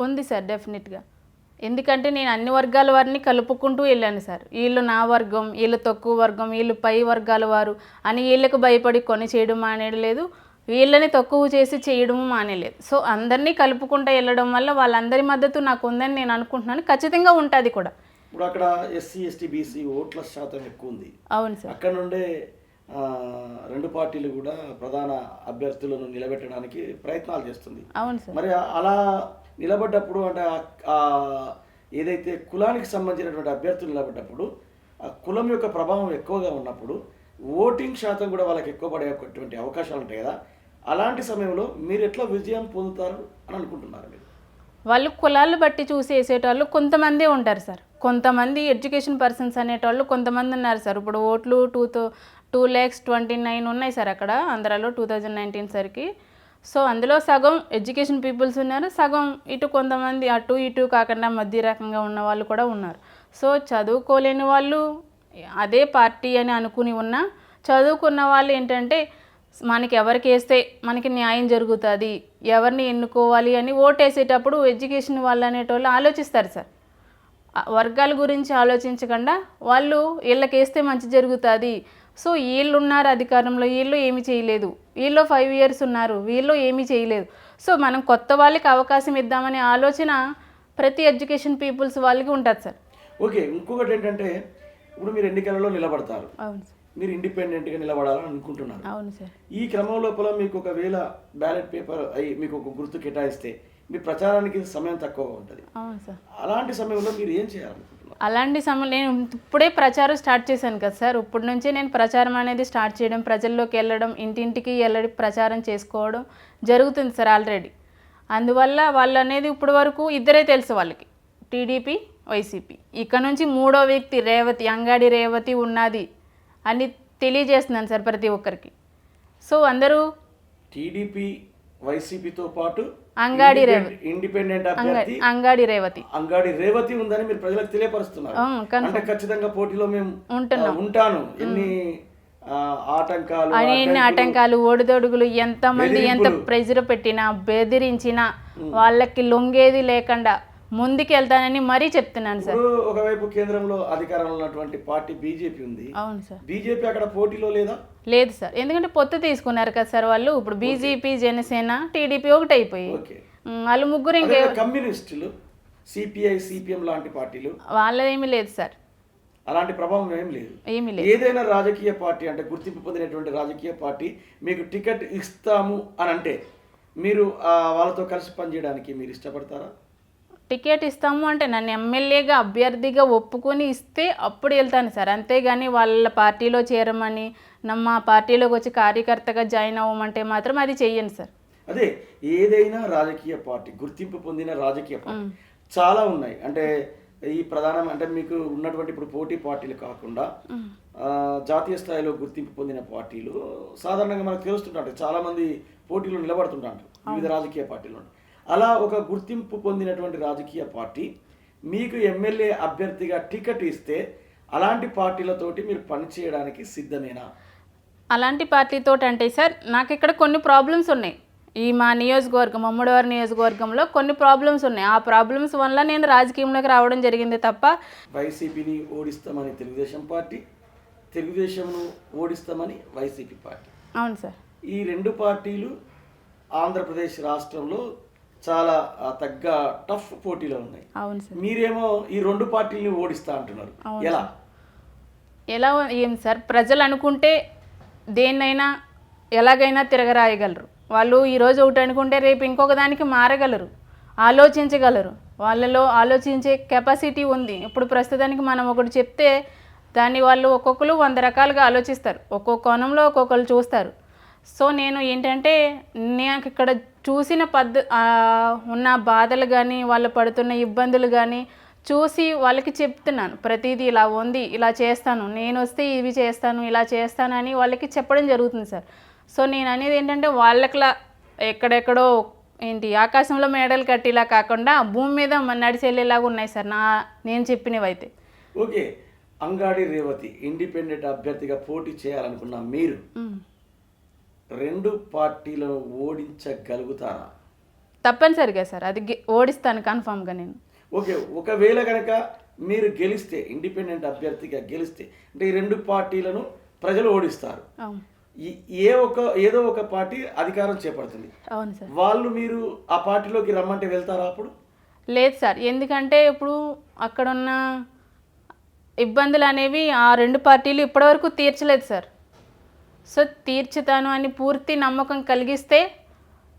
ఉంది సార్ డెఫినెట్గా. ఎందుకంటే నేను అన్ని వర్గాల వారిని కలుపుకుంటూ వెళ్ళాను సార్. వీళ్ళు నా వర్గం, వీళ్ళు తక్కువ వర్గం, వీళ్ళు పై వర్గాల వారు అని వీళ్ళకి భయపడి కొని చేయడం మానేయలేదు, వీళ్ళని తక్కువ చేసి చేయడము మానేలేదు. సో అందరినీ కలుపుకుంటూ వెళ్ళడం వల్ల వాళ్ళందరి మద్దతు నాకు ఉందని నేను అనుకుంటున్నాను. ఖచ్చితంగా ఉంటుంది కూడా. ఇప్పుడు అక్కడ ఎస్సీ ఎస్టీ బీసీ ఓట్ల శాతం ఎక్కువ ఉంది. అవును సార్. అక్కడ నుండే రెండు పార్టీలు కూడా ప్రధాన అభ్యర్థులను నిలబెట్టడానికి ప్రయత్నాలు చేస్తుంది. అవును సార్. మరి అలా నిలబడ్డప్పుడు అంటే ఏదైతే కులానికి సంబంధించినటువంటి అభ్యర్థులు నిలబడ్డప్పుడు ఆ కులం యొక్క ప్రభావం ఎక్కువగా ఉన్నప్పుడు ఓటింగ్ శాతం కూడా వాళ్ళకి ఎక్కువ పడేటువంటి అవకాశాలు ఉంటాయి కదా. అలాంటి సమయంలో మీరు ఎట్లా విజయం పొందుతారు అని అనుకుంటున్నారు మీరు? వాళ్ళు కులాలు బట్టి చూసి వేసేటోళ్ళు కొంతమంది ఉంటారు సార్. కొంతమంది ఎడ్యుకేషన్ పర్సన్స్ అనేటోళ్ళు కొంతమంది ఉన్నారు సార్. ఇప్పుడు ఓట్లు 2,29,00,000 ఉన్నాయి సార్ అక్కడ ఆంధ్రాలో 2019 సరికి. సో అందులో సగం ఎడ్యుకేషన్ పీపుల్స్ ఉన్నారు, సగం ఇటు కొంతమంది అటు ఇటు కాకుండా మధ్య రకంగా ఉన్న వాళ్ళు కూడా ఉన్నారు. సో చదువుకోలేని వాళ్ళు అదే పార్టీ అని అనుకుని ఉన్నా, చదువుకున్న వాళ్ళు ఏంటంటే మనకి ఎవరికి వేస్తే మనకి న్యాయం జరుగుతుంది, ఎవరిని ఎన్నుకోవాలి అని ఓటేసేటప్పుడు ఎడ్యుకేషన్ వాళ్ళు అనేటోళ్ళు ఆలోచిస్తారు సార్. వర్గాల గురించి ఆలోచించకుండా వాళ్ళు వీళ్ళకేస్తే మంచి జరుగుతుంది, సో వీళ్ళు ఉన్నారు అధికారంలో, వీళ్ళు ఏమి చేయలేదు, వీళ్ళు 5 years ఉన్నారు, వీళ్ళు ఏమీ చేయలేదు, సో మనం కొత్త వాళ్ళకి అవకాశం ఇద్దామనే ఆలోచన ప్రతి ఎడ్యుకేషన్ పీపుల్స్ వాళ్ళకి ఉంటుంది సార్. ఓకే, ఇంకొకటి ఏంటంటే ఇప్పుడు మీరు ఎన్నికలలో నిలబడతారు. అవును సార్. మీరు ఇండిపెండెంట్గా నిలబడాలని అనుకుంటున్నారు. అవును సార్. ఈ క్రమం లోపల మీకు ఒకవేళ బ్యాలెట్ పేపర్ అయ్యి మీకు ఒక గుర్తు కేటాయిస్తే మీ ప్రచారానికి సమయం తక్కువగా ఉంటుంది. అవును సార్. అలాంటి సమయంలో మీరు ఏం చేయాలనుకుంటున్నారు? అలాంటి సమయం నేను ఇప్పుడే ప్రచారం స్టార్ట్ చేశాను కదా సార్. ఇప్పటి నుంచే నేను ప్రచారం అనేది స్టార్ట్ చేయడం, ప్రజల్లోకి వెళ్ళడం, ఇంటింటికి వెళ్ళి ప్రచారం చేసుకోవడం జరుగుతుంది సార్ ఆల్రెడీ. అందువల్ల వాళ్ళు అనేది ఇప్పటి వరకు ఇద్దరే తెలుసు వాళ్ళకి, టీడీపీ వైసీపీ. ఇక్కడ నుంచి మూడో వ్యక్తి రేవతి, అంగాడి రేవతి ఉన్నది అని తెలియజేస్తున్నాను సార్ ప్రతి ఒక్కరికి. సో అందరూ టీడీపీ వైసీపీతో పాటు అంగాడి రేవతి, ఇండిపెండెంట్ అభ్యర్థి అంగాడి రేవతి ఉందని మీరు ప్రజలకు తెలియపరుస్తున్నారు. అంటే ఖచ్చితంగా పోటీలో మేము ఉంటాను. ఎన్ని ఆటంకాలు ఒడిదొడుగులు ఎంతమంది ఎంత ప్రెజర్ పెట్టినా బెదిరించినా వాళ్ళకి లొంగేది లేకుండా ముందుకు వెళ్తానని మరీ చెప్తున్నాను సార్. ఒకవైపు కేంద్రంలో అధికారంలో ఉన్నటువంటి పార్టీ బీజేపీ ఉంది. అవును సార్. బీజేపీ అక్కడ పోటీలో లేదా? లేదు సార్, ఎందుకంటే పొత్తు తీసుకున్నారు కదా సార్ వాళ్ళు. ఇప్పుడు బీజేపీ, జనసేన, టీడీపీ ఒకటి అయిపోయి వాళ్ళు ముగ్గురు. ఇంకా కమ్యూనిస్టులు, సిపిఐ, సిపిఎం లాంటి పార్టీలు వాళ్ళేమీ లేదు సార్, అలాంటి ప్రభావం ఏమీ లేదు. ఏదైనా రాజకీయ పార్టీ అంటే గుర్తింపు పొందినటువంటి రాజకీయ పార్టీ మీకు టికెట్ ఇస్తాము అని అంటే మీరు వాళ్ళతో కలిసి పనిచేయడానికి మీరు ఇష్టపడతారా? టికెట్ ఇస్తాము అంటే నన్ను ఎమ్మెల్యేగా అభ్యర్థిగా ఒప్పుకొని ఇస్తే అప్పుడు వెళ్తాను సార్. అంతేగాని వాళ్ళ పార్టీలో చేరమని మా పార్టీలోకి వచ్చి కార్యకర్తగా జాయిన్ అవ్వమంటే మాత్రం అది చెయ్యను సార్. అదే ఏదైనా రాజకీయ పార్టీ, గుర్తింపు పొందిన రాజకీయ పార్టీ చాలా ఉన్నాయి. అంటే ఈ ప్రధానం అంటే మీకు ఉన్నటువంటి ఇప్పుడు పోటీ పార్టీలు కాకుండా జాతీయ స్థాయిలో గుర్తింపు పొందిన పార్టీలు సాధారణంగా మనకు తెలుస్తుంటారు. చాలా మంది పోటీలో నిలబడుతుంటారు వివిధ రాజకీయ పార్టీలు. అలా ఒక గుర్తింపు పొందినటువంటి రాజకీయ పార్టీ మీకు ఎమ్మెల్యే అభ్యర్థిగా టికెట్ ఇస్తే అలాంటి పార్టీలతోటి మీరు పనిచేయడానికి సిద్ధమేనా? అలాంటి పార్టీతో అంటే సార్ నాకు ఇక్కడ కొన్ని ప్రాబ్లమ్స్ ఉన్నాయి. ఈ మా నియోజకవర్గం, అమ్మడివారి నియోజకవర్గంలో కొన్ని ప్రాబ్లమ్స్ ఉన్నాయి. ఆ ప్రాబ్లమ్స్ వల్ల నేను రాజకీయంలోకి రావడం జరిగింది తప్ప వైసీపీని ఓడిస్తామని తెలుగుదేశం పార్టీ, తెలుగుదేశంను ఓడిస్తామని వైసీపీ పార్టీ. అవును సార్. ఈ రెండు పార్టీలు ఆంధ్రప్రదేశ్ రాష్ట్రంలో చాలా తగ్గ టఫ్ పోటీలో ఉన్నాయి. అవును సార్. మీరేమో ఈ రెండు పార్టీలని ఓడిస్తా అంటున్నారు. ఎలా ఏం సార్, ప్రజలు అనుకుంటే దేన్నైనా ఎలాగైనా తిరగరాయగలరు. వాళ్ళు ఈరోజు ఒకటి అనుకుంటే రేపు ఇంకొక దానికి మారగలరు, ఆలోచించగలరు. వాళ్ళలో ఆలోచించే కెపాసిటీ ఉంది. ఇప్పుడు ప్రస్తుతానికి మనం ఒకటి చెప్తే దాన్ని వాళ్ళు ఒక్కొక్కరు 100 రకాలుగా ఆలోచిస్తారు, ఒక్కొక్క కోణంలో ఒక్కొక్కరు చూస్తారు. సో నేను ఏంటంటే నాకు ఇక్కడ చూసిన ఉన్న బాధలు కానీ వాళ్ళు పడుతున్న ఇబ్బందులు కానీ చూసి వాళ్ళకి చెప్తున్నాను. ప్రతిదీ ఇలా ఉంది, ఇలా చేస్తాను, నేను వస్తే ఇవి చేస్తాను, ఇలా చేస్తానని వాళ్ళకి చెప్పడం జరుగుతుంది సార్. సో నేను అనేది ఏంటంటే వాళ్ళకిలా ఎక్కడెక్కడో ఏంటి ఆకాశంలో మేడలు కట్టిలా కాకుండా భూమి మీద నడిచెళ్ళేలాగా ఉన్నాయి సార్ నేను చెప్పినవి అయితే. ఓకే, అంగాడి రేవతి ఇండిపెండెంట్ అభ్యర్థిగా పోటీ చేయాలనుకున్న మీరు రెండు పార్టీలను ఓడించగలుగుతారా? తప్పనిసరిగా సార్, అది ఓడిస్తాను కన్ఫామ్గా నేను. ఓకే, ఒకవేళ కనుక మీరు గెలిస్తే, ఇండిపెండెంట్ అభ్యర్థిగా గెలిస్తే, అంటే ఈ రెండు పార్టీలను ప్రజలు ఓడిస్తారు. అవును. ఏదో ఒక పార్టీ అధికారం చేపడుతుంది. అవును సార్. వాళ్ళు మీరు ఆ పార్టీలోకి రమ్మంటే వెళ్తారా అప్పుడు? లేదు సార్, ఎందుకంటే ఇప్పుడు అక్కడున్న ఇబ్బందులు అనేవి ఆ రెండు పార్టీలు ఇప్పటివరకు తీర్చలేదు సార్. సో తీర్చుతాను అని పూర్తి నమ్మకం కలిగిస్తే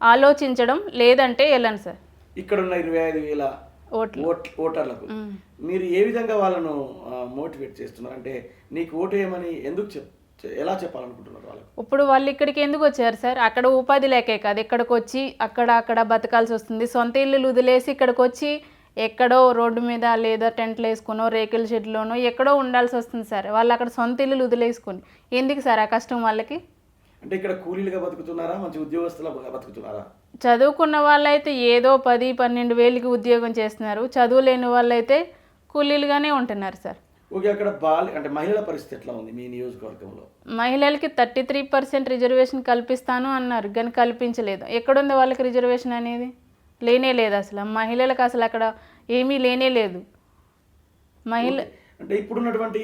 ఆలోచించడం, లేదంటే వెళ్ళను సార్. ఇక్కడున్న 25,000 ఓటర్లకు మీరు ఏ విధంగా వాళ్ళను మోటివేట్ చేస్తున్నారు? అంటే నీకు ఓటు వేయమని ఎందుకు ఎలా చెప్పాలనుకుంటున్నారు వాళ్ళకు? ఇప్పుడు వాళ్ళు ఇక్కడికి ఎందుకు వచ్చారు సార్? అక్కడ ఉపాధి లేకే కాదు, ఇక్కడికి వచ్చి అక్కడ బతకాల్సి వస్తుంది. సొంత ఇల్లు వదిలేసి ఇక్కడికి వచ్చి ఎక్కడో రోడ్డు మీద లేదా టెంట్లు వేసుకునో రేకుల షెడ్లోనో ఎక్కడో ఉండాల్సి వస్తుంది సార్. వాళ్ళు అక్కడ సొంత ఇల్లు వదిలేసుకుని ఎందుకు సార్ ఆ కష్టం వాళ్ళకి? అంటే ఇక్కడ కూలీలుగా బతుకుతున్నారా, మంచి ఉద్యోగస్తులుగా బతుకుతున్నారా? చదువుకున్న వాళ్ళైతే ఏదో 10-12 వేలకి ఉద్యోగం చేస్తున్నారు. చదువు లేని వాళ్ళైతే కూలీలుగానే ఉంటున్నారు సార్. ఓకే, అక్కడ అంటే మహిళల పరిస్థితి ఎట్లా ఉంది మీ నియోజకవర్గంలో? మహిళలకి 33% రిజర్వేషన్ కల్పిస్తాను అన్నారు, కానీ కల్పించలేదు. ఎక్కడుంది వాళ్ళకి రిజర్వేషన్ అనేది? లేనే లేదు అసలు. మహిళలకు అసలు అక్కడ ఏమీ లేనే లేదు. అంటే ఇప్పుడున్నటువంటి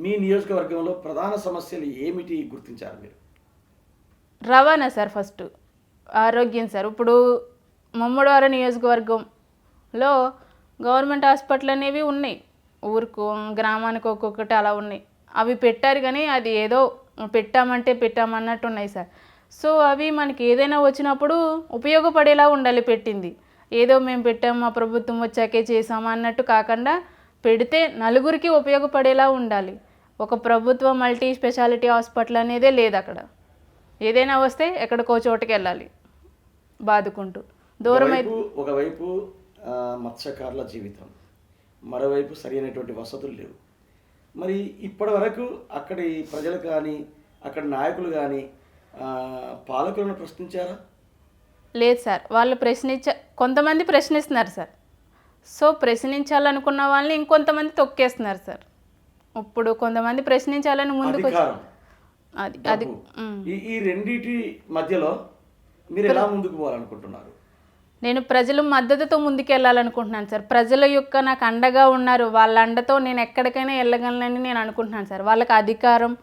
మీ నియోజకవర్గంలో ప్రధాన సమస్యలు ఏమిటి గుర్తించారు మీరు? రవాణా సార్, ఫస్ట్ ఆరోగ్యం సార్. ఇప్పుడు ముమ్మడివారం నియోజకవర్గంలో గవర్నమెంట్ హాస్పిటల్ అనేవి ఉన్నాయి, ఊరుకు గ్రామానికి ఒక్కొక్కటి అలా ఉన్నాయి. అవి పెట్టారు కానీ అది ఏదో పెట్టామన్నట్టు ఉన్నాయి సార్. సో అవి మనకి ఏదైనా వచ్చినప్పుడు ఉపయోగపడేలా ఉండాలి పెట్టింది. ఏదో మేము పెట్టాము, మా ప్రభుత్వం వచ్చాకే చేసాము అన్నట్టు కాకుండా పెడితే నలుగురికి ఉపయోగపడేలా ఉండాలి. ఒక ప్రభుత్వ మల్టీ స్పెషాలిటీ హాస్పిటల్ అనేదే లేదు అక్కడ. ఏదైనా వస్తే ఎక్కడికో చోటుకి వెళ్ళాలి బాదుకుంటూ. దూరం అయితే ఒకవైపు మత్స్యకారుల జీవితం, మరోవైపు సరైనటువంటి వసతులు లేవు. మరి ఇప్పటి వరకు అక్కడి ప్రజలు కానీ అక్కడి నాయకులు కానీ పాలకులను ప్రశ్నించారా? లేదు సార్, వాళ్ళు కొంతమంది ప్రశ్నిస్తున్నారు సార్. సో ప్రశ్నించాలనుకున్న వాళ్ళని ఇంకొంతమంది తొక్కేస్తున్నారు సార్. ఇప్పుడు కొంతమంది ప్రశ్నించాలని ముందుకు అది ఈ రెండిటి మధ్యలో మీరు ఎలా ముందుకు పోవాలనుకుంటున్నారు? నేను ప్రజల మద్దతుతో ముందుకెళ్ళాలనుకుంటున్నాను సార్. ప్రజల యొక్క నాకు అండగా ఉన్నారు, వాళ్ళ అండతో నేను ఎక్కడికైనా వెళ్ళగలనని నేను అనుకుంటున్నాను సార్. వాళ్ళకి అధికారం,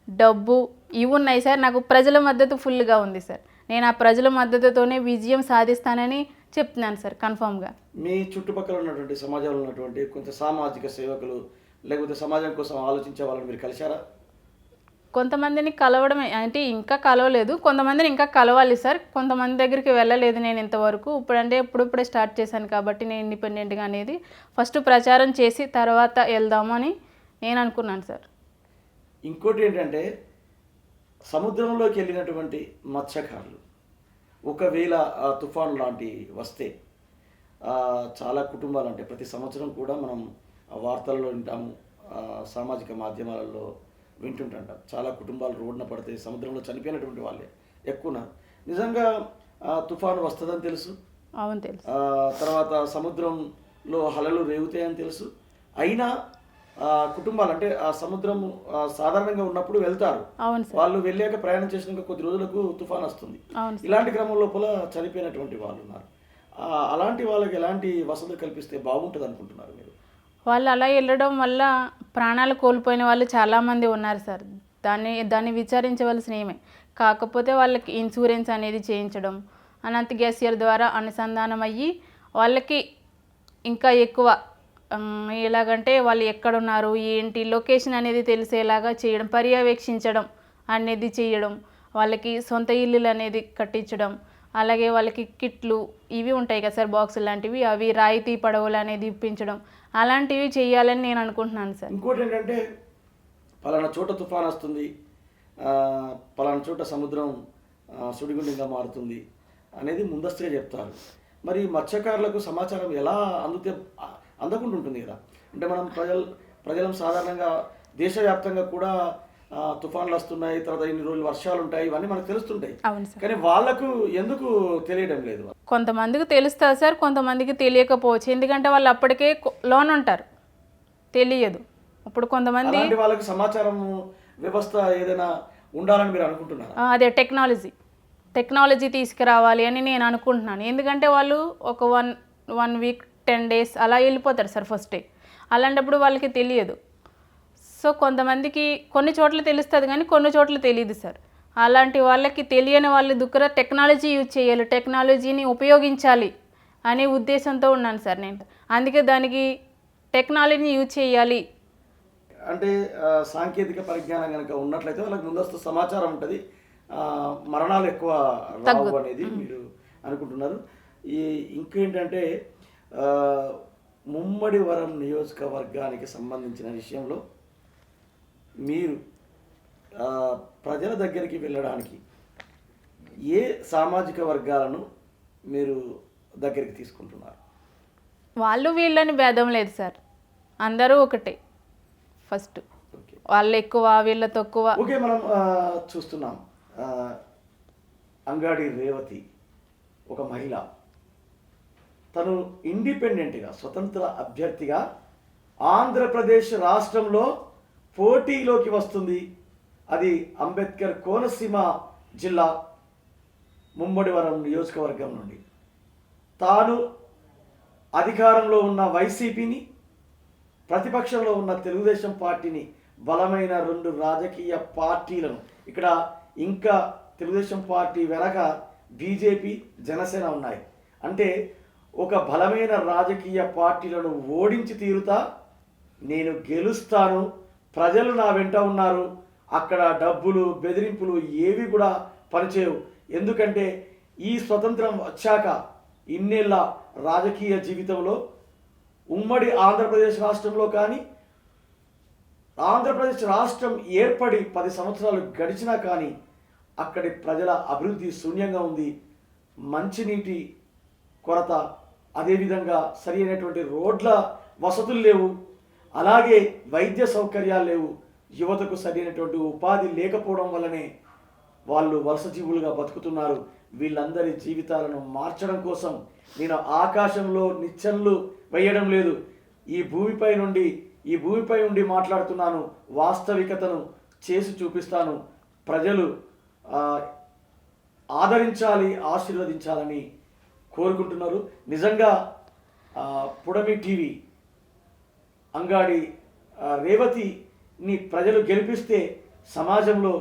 డబ్బు ఇవి ఉన్నాయి సార్. నాకు ప్రజల మద్దతు ఫుల్గా ఉంది సార్. నేను ఆ ప్రజల మద్దతుతోనే విజయం సాధిస్తానని చెప్తున్నాను సార్ కన్ఫామ్గా. మీ చుట్టుపక్కల ఉన్నటువంటి సమాజంలో ఉన్నటువంటి కొంత సామాజిక సేవకులు లేకపోతే సమాజం కోసం ఆలోచించే వాళ్ళని మీరు కలిశారా? కొంతమందిని కలవడమే, అంటే ఇంకా కలవలేదు. కొంతమందిని ఇంకా కలవాలి సార్. కొంతమంది దగ్గరికి వెళ్ళలేదు నేను ఇంతవరకు. ఇప్పుడే స్టార్ట్ చేశాను కాబట్టి నేను ఇండిపెండెంట్గా అనేది ఫస్ట్ ప్రచారం చేసి తర్వాత వెళ్దామని నేను అనుకున్నాను సార్. ఇంకోటి ఏంటంటే సముద్రంలోకి వెళ్ళినటువంటి మత్స్యకారులు ఒకవేళ తుఫాన్ లాంటి వస్తే చాలా కుటుంబాలు, అంటే ప్రతి సంవత్సరం కూడా మనం వార్తల్లో వింటాము, సామాజిక మాధ్యమాలలో వింటుంటాం. చాలా కుటుంబాలు రోడ్డున పడితే సముద్రంలో చనిపోయినటువంటి వాళ్ళే ఎక్కువ ఉన్నారు. నిజంగా తుఫాను వస్తుందని తెలుసు, అవును తెలుసు. తర్వాత సముద్రంలో అలలు రేగుతాయని తెలుసు. అయినా కుటుంబాలు అంటే ఆ సముద్రం సాధారణంగా ఉన్నప్పుడు వెళ్తారు. వాళ్ళు వెళ్ళాక ప్రయాణం చేసినాక కొద్ది రోజులకు తుఫాన్ వస్తుంది. ఇలాంటి క్రమం లోపల చనిపోయినటువంటి వాళ్ళు ఉన్నారు. అలాంటి వాళ్ళకి ఎలాంటి వసతులు కల్పిస్తే బాగుంటుంది అనుకుంటున్నారు మీరు? వాళ్ళు అలా వెళ్ళడం వల్ల ప్రాణాలు కోల్పోయిన వాళ్ళు చాలామంది ఉన్నారు సార్. దాన్ని విచారించవలసిన ఏమే. కాకపోతే వాళ్ళకి ఇన్సూరెన్స్ అనేది చేయించడం, అనంత గ్యాసియర్ ద్వారా అనుసంధానం అయ్యి వాళ్ళకి ఇంకా ఎక్కువ ఎలాగంటే వాళ్ళు ఎక్కడున్నారు ఏంటి లొకేషన్ అనేది తెలిసేలాగా చేయడం, పర్యవేక్షించడం అనేది చేయడం, వాళ్ళకి సొంత ఇల్లులు అనేది కట్టించడం, అలాగే వాళ్ళకి కిట్లు ఇవి ఉంటాయి కదా సార్, బాక్సులు లాంటివి, అవి రాయితీ పడవలు అనేది ఇప్పించడం, అలాంటివి చేయాలని నేను అనుకుంటున్నాను సార్. ఇంకోటి ఏంటంటే పలానా చోట తుఫాన్ వస్తుంది, పలానా చోట సముద్రం సుడిగుండంగా మారుతుంది అనేది ముందస్తుగా చెప్తారు. మరి మత్స్యకారులకు సమాచారం ఎలా అందకుండా ఉంటుంది కదా. అంటే మనం ప్రజలం సాధారణంగా దేశవ్యాప్తంగా కూడా తుఫాన్లు వస్తున్నాయి, తర్వాత ఇన్ని రోజులు వర్షాలు ఉంటాయి, ఇవన్నీ మనకు తెలుస్తుంటాయి. కానీ వాళ్ళకు ఎందుకు తెలియడం లేదు? కొంతమందికి తెలుస్తుంది సార్, కొంతమందికి తెలియకపోవచ్చు. ఎందుకంటే వాళ్ళు అప్పటికే లోన్ ఉంటారు, తెలియదు. ఇప్పుడు కొంతమంది అలాంటి వాళ్ళకి సమాచారం వ్యవస్థ ఏదైనా ఉండాలని మీరు అనుకుంటున్నారా? అదే టెక్నాలజీ తీసుకురావాలి అని నేను అనుకుంటున్నాను. ఎందుకంటే వాళ్ళు ఒక వన్ వీక్ 10 days అలా వెళ్ళిపోతారు సార్ ఫస్ట్ డే. అలాంటప్పుడు వాళ్ళకి తెలియదు. సో కొంతమందికి కొన్ని చోట్ల తెలుస్తుంది కానీ కొన్ని చోట్ల తెలియదు సార్. అలాంటి వాళ్ళకి తెలియని వాళ్ళ దగ్గర టెక్నాలజీ యూజ్ చేయాలి, టెక్నాలజీని ఉపయోగించాలి అనే ఉద్దేశంతో ఉన్నాను సార్ నేను. అందుకే దానికి టెక్నాలజీని యూజ్ చేయాలి. అంటే సాంకేతిక పరిజ్ఞానం కనుక ఉన్నట్లయితే వాళ్ళకి ముందస్తు సమాచారం ఉంటుంది, మరణాలు ఎక్కువ రావు అనేది మీరు అనుకుంటున్నారు. ఇంకేంటంటే ముమ్మడి వరం నియోజకవర్గానికి సంబంధించిన విషయంలో మీరు ప్రజల దగ్గరికి వెళ్ళడానికి ఏ సామాజిక వర్గాలను మీరు దగ్గరికి తీసుకుంటున్నారు? వాళ్ళు వీళ్ళని భేదం లేదు సార్, అందరూ ఒకటే. ఫస్ట్ వాళ్ళు ఎక్కువ వీళ్ళ తక్కువ. ఓకే, మనం చూస్తున్నాం అంగాడి రేవతి ఒక మహిళ, తను ఇండిపెండెంట్గా స్వతంత్ర అభ్యర్థిగా ఆంధ్రప్రదేశ్ రాష్ట్రంలో పోటీలోకి వస్తుంది. అది అంబేద్కర్ కోనసీమ జిల్లా ముమ్మడివరం నియోజకవర్గం నుండి. తాను అధికారంలో ఉన్న వైసీపీని, ప్రతిపక్షంలో ఉన్న తెలుగుదేశం పార్టీని, బలమైన 2 రాజకీయ పార్టీలను, ఇక్కడ ఇంకా తెలుగుదేశం పార్టీ వెనక బీజేపీ, జనసేన ఉన్నాయి. అంటే ఒక బలమైన రాజకీయ పార్టీలను ఓడించి తీరుతా, నేను గెలుస్తాను, ప్రజలు నా వెంట ఉన్నారు, అక్కడ డబ్బులు బెదిరింపులు ఏవి కూడా పనిచేయవు. ఎందుకంటే ఈ స్వతంత్రం వచ్చాక ఇన్నేళ్ల రాజకీయ జీవితంలో ఉమ్మడి ఆంధ్రప్రదేశ్ రాష్ట్రంలో కానీ, ఆంధ్రప్రదేశ్ రాష్ట్రం ఏర్పడి 10 సంవత్సరాలు గడిచినా కానీ అక్కడి ప్రజల అభివృద్ధి శూన్యంగా ఉంది. మంచినీటి కొరత, అదేవిధంగా సరి అయినటువంటి రోడ్ల వసతులు లేవు, అలాగే వైద్య సౌకర్యాలు లేవు. యువతకు సరైనటువంటి ఉపాధి లేకపోవడం వల్లనే వాళ్ళు వలస జీవులుగా బతుకుతున్నారు. వీళ్ళందరి జీవితాలను మార్చడం కోసం నేను ఆకాశంలో నిచ్చెనలు వేయడం లేదు, ఈ భూమిపై నుండి మాట్లాడుతున్నాను. వాస్తవికతను చేసి చూపిస్తాను. ప్రజలు ఆదరించాలి, ఆశీర్వదించాలని కోరుకుంటున్నారు. నిజంగా పుడమి టీవీ అంగాడి రేవతిని ప్రజలు గెలిపిస్తే సమాజంలో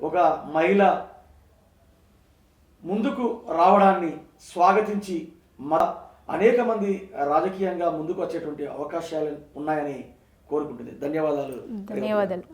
ఒక మహిళ ముందుకు రావడాన్ని స్వాగతించి అనేక మంది రాజకీయంగా ముందుకు వచ్చేటువంటి అవకాశాలు ఉన్నాయని కోరుకుంటుంది. ధన్యవాదాలు.